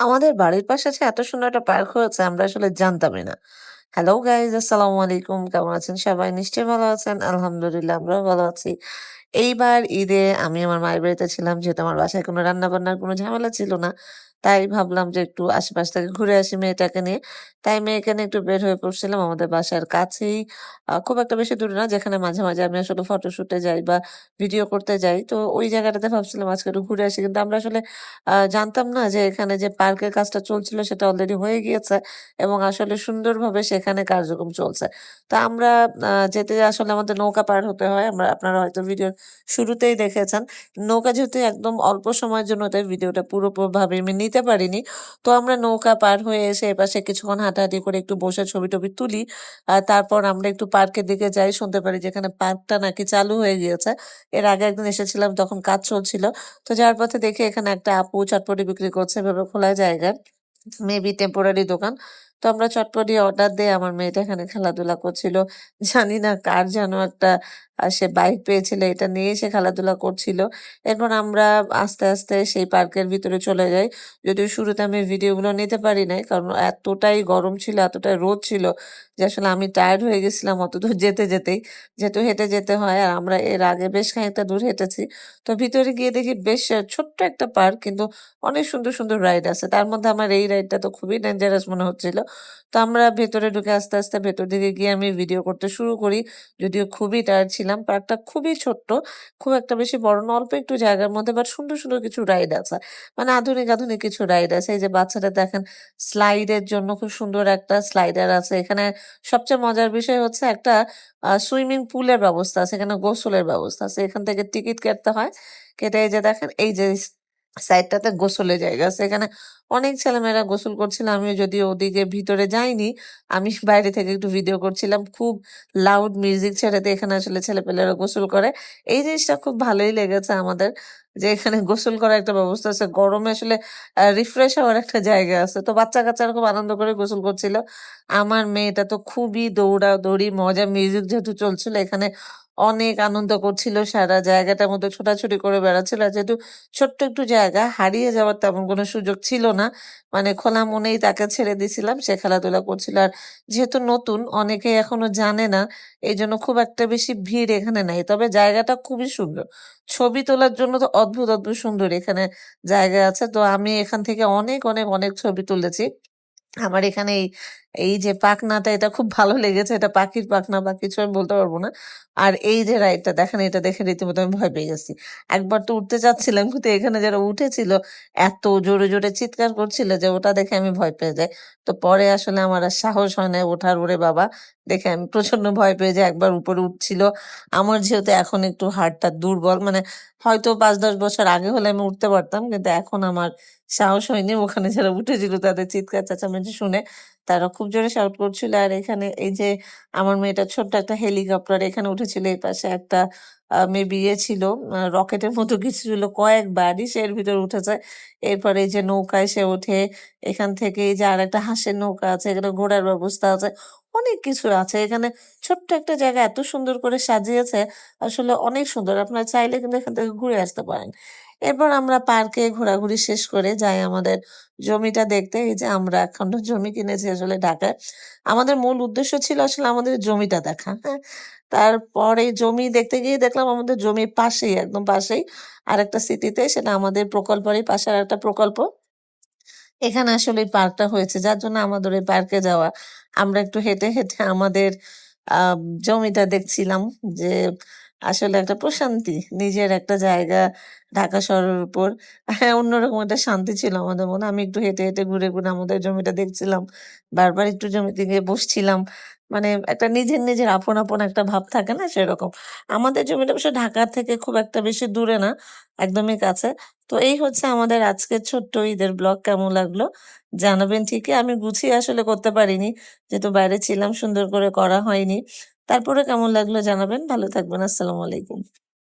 আমাদের বাড়ির পাশে যে এত সুন্দর একটা পার্ক হয়েছে আমরা আসলে জানতামই না। হ্যালো গাইস, আসসালামু আলাইকুম। কেমন আছেন সবাই? নিশ্চয়ই ভালো আছেন। আলহামদুলিল্লাহ আমরাও ভালো আছি। এইবার ঈদে আমি আমার মায়ের বাড়িতে ছিলাম। যেহেতু আমার বাসায় কোনো রান্না-বান্নার কোনো ঝামেলা ছিল না। তাই ভাবলাম যে একটু আশেপাশ থেকে ঘুরে আসি মেয়েটাকে নিয়ে। তাই মেয়েকে নিয়ে একটু বের হয়ে পড়ছিলাম। আমাদের বাসার কাছেই খুব একটা বেশি দূরে না, যেখানে মাঝে, মাঝে আমি আসলে ফটোশুটে যাই বা ভিডিও করতে যাই। তো ওই জায়গাটাতে ভাবছিলাম আজকে একটু ঘুরে আসি। কিন্তু আমরা আসলে জানতাম না যে এখানে যে পার্কের কাজটা চলছিল সেটা অলরেডি হয়ে গিয়েছে এবং আসলে সুন্দরভাবে সেখানে কার্যক্রম চলছে। তো আমরা যেতে আসলে আমাদের নৌকা পার হতে হয়। আপনারা হয়তো ভিডিওর শুরুতেই দেখেছেন। নৌকা যেহেতু একদম অল্প সময়ের জন্য, তাই ভিডিওটা পুরোপুরিভাবে আমি নিতে পারিনি। তো আমরা নৌকা পার হয়ে এসে এপাশে কিছুক্ষণ হাঁটাহাঁটি করে একটু বসে ছবি-টবি তুলি। তারপর আমরা একটু পার্কের দিকে যাই। শুনতে পারি যে এখানে পার্কটা নাকি চালু হয়ে গিয়েছে। এর আগে একদিন এসেছিলাম, তখন কাজ চলছিল। তো যাওয়ার পথে দেখি এখানে একটা আপু চটপটি বিক্রি করছে এভাবে খোলা জায়গায়। মেবি টেম্পোরারি দোকান। তো আমরা চটপটি অর্ডার দিয়ে আমার মেয়েটা এখানে খেলাধুলা করছিল। জানি না কার যেন একটা সে বাইক পেয়েছিল, এটা নিয়েই সে খেলাধুলা করছিল। এরপর আমরা আস্তে, আস্তে সেই পার্কের ভিতরে চলে যাই। যদিও শুরুতে আমি ভিডিওগুলো নিতে পারি নাই। কারণ এতটাই গরম ছিল, এতটাই রোদ ছিল যে আসলে আমি টায়ার্ড হয়ে গেছিলাম অতদূর যেতে, যেতেই। যেহেতু হেঁটে যেতে হয় আর আমরা এর আগে বেশ খানিকটা দূর হেঁটেছি। তো ভিতরে গিয়ে দেখি বেশ ছোট্ট একটা পার্ক, কিন্তু অনেক সুন্দর, সুন্দর রাইড আছে। তার মধ্যে আমার এই রাইডটা তো খুবই ডেঞ্জারাস মনে হচ্ছিল। তো আমরা ভেতরে ঢুকে আস্তে, আস্তে ভেতর দিকে গিয়ে আমি ভিডিও করতে শুরু করি। যদিও খুবই টায়ার্ড ছিলাম। পার্কটা খুবই ছোট্ট। খুব একটা বেশি বড় না, অল্প একটু জায়গার মধ্যে বাট সুন্দর, সুন্দর কিছু রাইড আছে। মানে আধুনিক, আধুনিক কিছু রাইড আছে। এই যে বাচ্চারা দেখেন স্লাইডের জন্য খুব সুন্দর একটা স্লাইডার আছে। এখানে সবচেয়ে মজার বিষয় হচ্ছে একটা সুইমিং পুলের ব্যবস্থা আছে। এখানে গোসলের ব্যবস্থা আছে। এখান থেকে টিকিট কাটতে হয়। কেটে এই যে দেখেন এই যে সাইডটাতে গোসলের জায়গা আছে। এখানে অনেক ছেলেমেয়েরা গোসল করছিল। আমিও যদিও ওদিকে ভিতরে যাইনি। আমি বাইরে থেকে একটু ভিডিও করছিলাম। খুব লাউড মিউজিক ছেড়ে দিয়ে এখানে আসলে ছেলেপেলেরা গোসল করে। এই জিনিসটা খুব ভালোই লেগেছে আমাদের। যে এখানে গোসল করার একটা ব্যবস্থা আছে। গরমে আসলে রিফ্রেশ হওয়ার একটা জায়গা আছে। তো বাচ্চা-কাচ্চারা খুব আনন্দ করে গোসল করছিল। আমার মেয়েটা তো খুবই দৌড়াদৌড়ি মজা, মিউজিক যেহেতু চলছিল এখানে অনেক আনন্দ করছিল। সারা জায়গাটার মধ্যে ছোটাছুটি করে বেড়াচ্ছিল। আর যেহেতু ছোট্ট একটু জায়গা, হারিয়ে যাওয়ার তেমন কোনো সুযোগ ছিল না। মানে খোলা মনেই তাকে ছেড়ে দিছিলাম। সে খেলাধুলা করছিল। আর যেহেতু নতুন, অনেকেই এখনো জানে না। এইজন্য খুব একটা বেশি ভিড় এখানে নাই। তবে জায়গাটা খুবই সুন্দর। ছবি তোলার জন্য তো অদ্ভুত, অদ্ভুত সুন্দর এখানে জায়গা আছে। তো আমি এখান থেকে অনেক, অনেক, অনেক ছবি তুলেছি। আমার এখানে এই যে পাখনাটা এটা খুব ভালো লেগেছে। এটা পাখির পাখনা বা কিছু আমি বলতে পারব না। আর এই যে রাইডটা দেখেন, এটা দেখে রীতিমতো আমি ভয় পেয়ে গেছি। একবার তো উঠতে চাচ্ছিলাম, কিন্তু এখানে যারা উঠেছিল এত জোরে, জোরে চিৎকার করছিল যে ওটা দেখে আমি ভয় পেয়ে যাই। তো পরে আসলে আমার আর সাহস হয় না ওঠার। ওরে বাবা! দেখে আমি প্রচন্ড ভয় পেয়ে যাই। একবার উপরে উঠছিল। আমার যেহেতু এখন একটু হাড়টা দুর্বল, মানে হয়তো ৫-১০ বছর আগে হলে আমি উঠতে পারতাম। কিন্তু এখন আমার সাহস হয়নি। ওখানে যারা উঠেছিল তাদের চিৎকার চেঁচামেচি শুনে তারা খুব জোরে শাউট করছিল। আর এখানে এই যে আমার মেয়েটা ছোট্ট একটা হেলিকপ্টার এখানে উঠেছিল। এই পাশে একটা মেবি ইয়ে ছিল, রকেটের মতো কিছু ছিল। কয়েকবারই সে এর ভিতরে উঠেছে। এরপরে এই যে নৌকায় সে ওঠে। এখান থেকে এই যে আরেকটা হাঁসের নৌকা আছে। এখানে ঘোড়ার ব্যবস্থা আছে। অনেক কিছু আছে। এখানে ছোট্ট একটা জায়গা এত সুন্দর করে সাজিয়েছে। আসলে অনেক সুন্দর। আপনারা চাইলে কিন্তু এখান থেকে ঘুরে আসতে পারেন। এরপর আমরা পার্কে ঘোরাঘুরি শেষ করে যাই আমাদের জমিটা দেখতে। এই যে আমরা ১ খণ্ড জমি কিনেছি আসলে ঢাকায়। আমাদের মূল উদ্দেশ্য ছিল আসলে আমাদের জমিটা দেখা, হ্যাঁ? তারপরে জমি দেখতে গিয়ে দেখলাম আমাদের জমির পাশেই, একদম পাশেই আরেকটা সিটিতে, সেটা আমাদের প্রকল্পেরই পাশে আরেকটা প্রকল্প। এখানে আসলে এই পার্কটা হয়েছে। যার জন্য আমাদের ওই পার্কে যাওয়া। আমরা একটু হেঁটে, হেঁটে আমাদের আ জমিটা দেখছিলাম যে আসলে একটা প্রশান্তি। নিজের একটা জায়গা ঢাকা শহরের উপর। হ্যাঁ, অন্যরকম একটা শান্তি ছিল আমাদের মনে। আমি একটু হেঁটে, হেঁটে ঘুরে, ঘুরে আমাদের জমিটা দেখছিলাম। বারবার একটু জমিতে গিয়ে বসছিলাম। মানে একটা নিজের, নিজের আপন, আপন একটা ভাব থাকে না? সেরকম। আমাদের জমিটা অবশ্য ঢাকা থেকে খুব একটা বেশি দূরে না, একদমই কাছে। তো এই হচ্ছে আমাদের আজকের ছোট্ট ঈদের ব্লগ। কেমন লাগলো জানাবেন ঠিকই। আমি গুছিয়ে আসলে করতে পারিনি। যেহেতু বাইরে ছিলাম সুন্দর করে করা হয়নি। তারপরে কেমন লাগলো জানাবেন। ভালো থাকবেন। আসসালামু আলাইকুম।